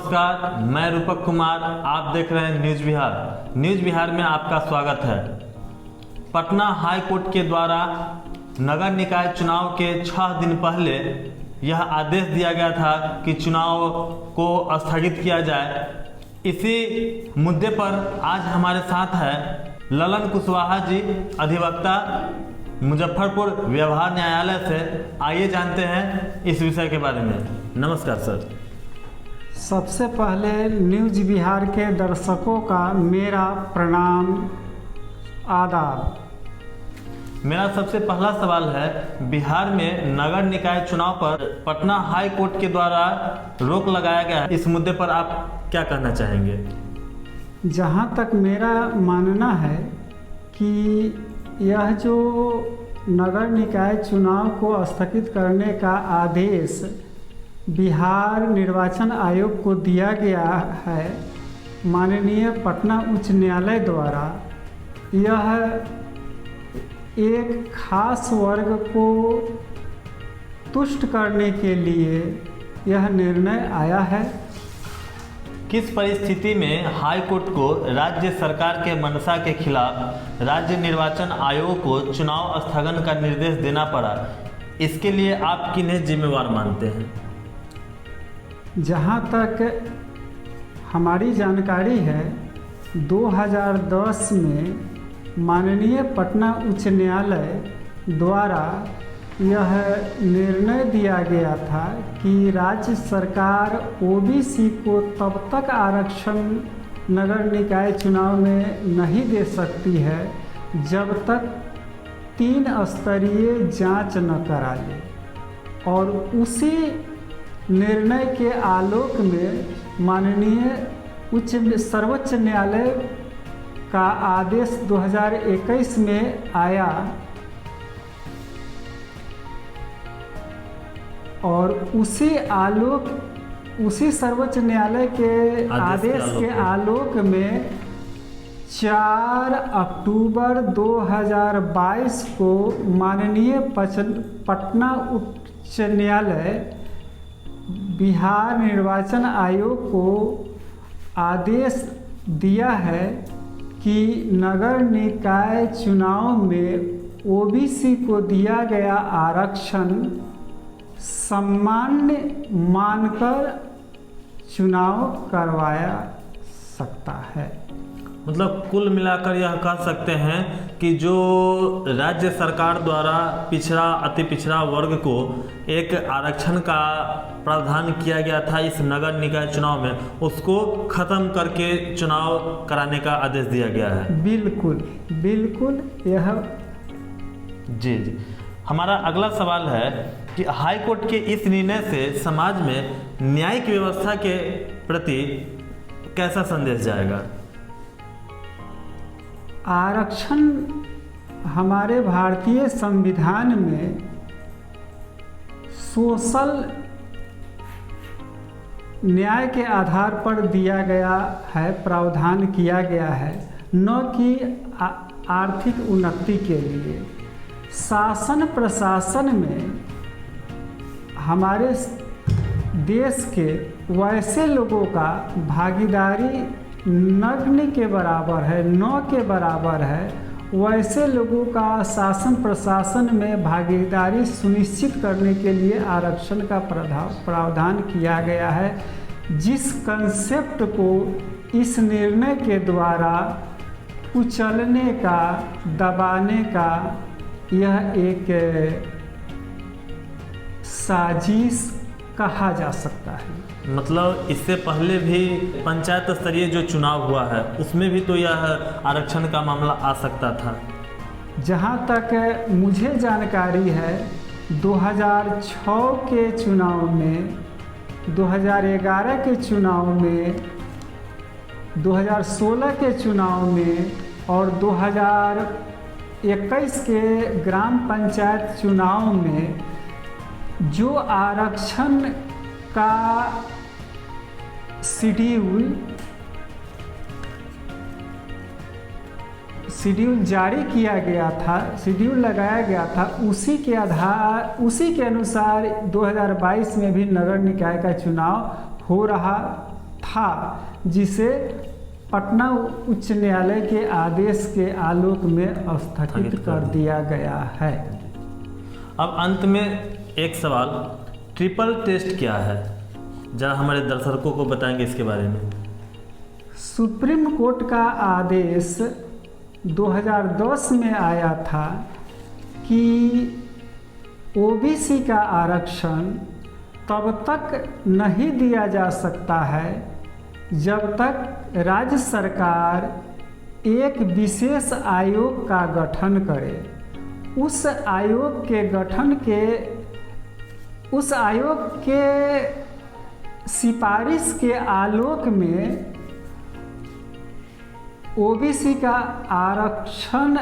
नमस्कार, मैं रूपक कुमार। आप देख रहे हैं न्यूज़ बिहार। न्यूज़ बिहार में आपका स्वागत है। पटना हाई कोर्ट के द्वारा नगर निकाय चुनाव के 6 दिन पहले यह आदेश दिया गया था कि चुनाव को स्थगित किया जाए। इसी मुद्दे पर आज हमारे साथ है ललन कुशवाहा जी, अधिवक्ता, मुजफ्फरपुर व्यवहार न्यायालय से। आइए जानते हैं इस विषय के बारे में। नमस्कार सर। सबसे पहले न्यूज़ बिहार के दर्शकों का मेरा प्रणाम, आदाब। मेरा सबसे पहला सवाल है, बिहार में नगर निकाय चुनाव पर पटना हाई कोर्ट के द्वारा रोक लगाया गया है, इस मुद्दे पर आप क्या कहना चाहेंगे? जहाँ तक मेरा मानना है कि यह जो नगर निकाय चुनाव को स्थगित करने का आदेश बिहार निर्वाचन आयोग को दिया गया है माननीय पटना उच्च न्यायालय द्वारा, यह एक खास वर्ग को तुष्ट करने के लिए यह निर्णय आया है। किस परिस्थिति में हाई कोर्ट को राज्य सरकार के मंशा के खिलाफ राज्य निर्वाचन आयोग को चुनाव स्थगन का निर्देश देना पड़ा? इसके लिए आप किन्हें जिम्मेवार मानते हैं? जहाँ तक हमारी जानकारी है, 2010 में माननीय पटना उच्च न्यायालय द्वारा यह निर्णय दिया गया था कि राज्य सरकार ओबीसी को तब तक आरक्षण नगर निकाय चुनाव में नहीं दे सकती है जब तक 3 स्तरीय जांच न करा ले। और उसी निर्णय के आलोक में माननीय सर्वोच्च न्यायालय का आदेश 2021 में आया और उसी सर्वोच्च न्यायालय के आदेश के आलोक में 4 अक्टूबर 2022 को माननीय पटना उच्च न्यायालय बिहार निर्वाचन आयोग को आदेश दिया है कि नगर निकाय चुनाव में ओबीसी को दिया गया आरक्षण सामान्य मानकर चुनाव करवाया सकता है। मतलब कुल मिलाकर यह कह सकते हैं कि जो राज्य सरकार द्वारा पिछड़ा अति पिछड़ा वर्ग को एक आरक्षण का प्रावधान किया गया था इस नगर निकाय चुनाव में, उसको खत्म करके चुनाव कराने का आदेश दिया गया है। बिल्कुल बिल्कुल। यह जी। हमारा अगला सवाल है कि हाई कोर्ट के इस निर्णय से समाज में न्यायिक व्यवस्था के प्रति कैसा संदेश जाएगा? आरक्षण हमारे भारतीय संविधान में सोशल न्याय के आधार पर दिया गया है, प्रावधान किया गया है, न कि आर्थिक उन्नति के लिए। शासन प्रशासन में हमारे देश के वैसे लोगों का भागीदारी नगण्य के बराबर है, न के बराबर है। वैसे लोगों का शासन प्रशासन में भागीदारी सुनिश्चित करने के लिए आरक्षण का प्रावधान किया गया है, जिस कंसेप्ट को इस निर्णय के द्वारा कुचलने का, दबाने का यह एक साजिश कहा जा सकता है। मतलब इससे पहले भी पंचायत स्तरीय जो चुनाव हुआ है उसमें भी तो यह आरक्षण का मामला आ सकता था। जहाँ तक मुझे जानकारी है, 2006 के चुनाव में, 2011 के चुनाव में, 2016 के चुनाव में और 2021 के ग्राम पंचायत चुनाव में जो आरक्षण का शेड्यूल जारी किया गया था, शेड्यूल लगाया गया था, उसी के अनुसार 2022 में भी नगर निकाय का चुनाव हो रहा था, जिसे पटना उच्च न्यायालय के आदेश के आलोक में स्थगित कर दिया गया है। अब अंत में एक सवाल, ट्रिपल टेस्ट क्या है? जरा हमारे दर्शकों को बताएंगे इसके बारे में। सुप्रीम कोर्ट का आदेश 2010 में आया था कि ओबीसी का आरक्षण तब तक नहीं दिया जा सकता है जब तक राज्य सरकार एक विशेष आयोग का गठन करे। उस आयोग के सिफारिश के आलोक में ओबीसी का आरक्षण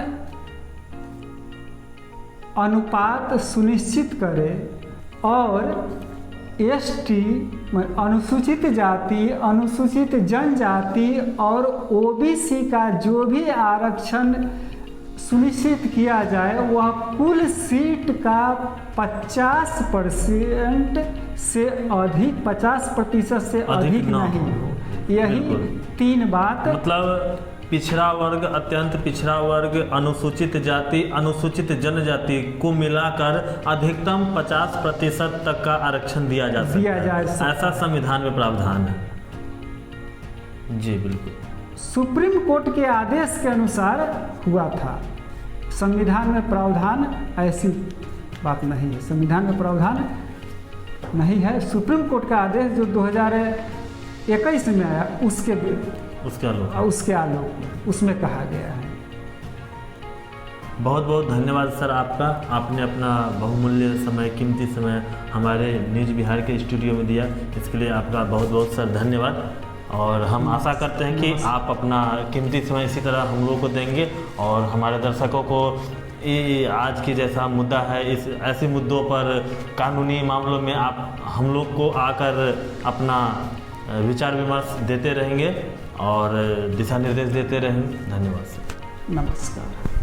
अनुपात सुनिश्चित करे और एसटी अनुसूचित जाति, अनुसूचित जनजाति और ओबीसी का जो भी आरक्षण सुनिश्चित किया जाए वह कुल सीट का 50% से अधिक, 50% से अधिक नहीं हो। यही तीन बात, मतलब पिछड़ा वर्ग, अत्यंत पिछड़ा वर्ग, अनुसूचित जाति, अनुसूचित जनजाति को मिलाकर अधिकतम 50% तक का आरक्षण दिया जा सकता है। ऐसा संविधान में प्रावधान है। जी बिल्कुल, सुप्रीम कोर्ट के आदेश के अनुसार हुआ था। संविधान में प्रावधान ऐसी बात नहीं है, संविधान में प्रावधान नहीं है। सुप्रीम कोर्ट का आदेश जो 2021 में आया उसके आलोक उसमें कहा गया है। बहुत बहुत धन्यवाद सर आपका, आपने अपना बहुमूल्य समय, कीमती समय हमारे न्यूज़ बिहार के स्टूडियो में दिया, इसके लिए आपका बहुत बहुत सर धन्यवाद। और हम आशा करते हैं कि आप अपना कीमती समय इसी तरह हम लोगों को देंगे और हमारे दर्शकों को आज की जैसा मुद्दा है, इस ऐसे मुद्दों पर, कानूनी मामलों में आप हम लोग को आकर अपना विचार विमर्श देते रहेंगे और दिशा निर्देश देते रहेंगे। धन्यवाद सर। नमस्कार।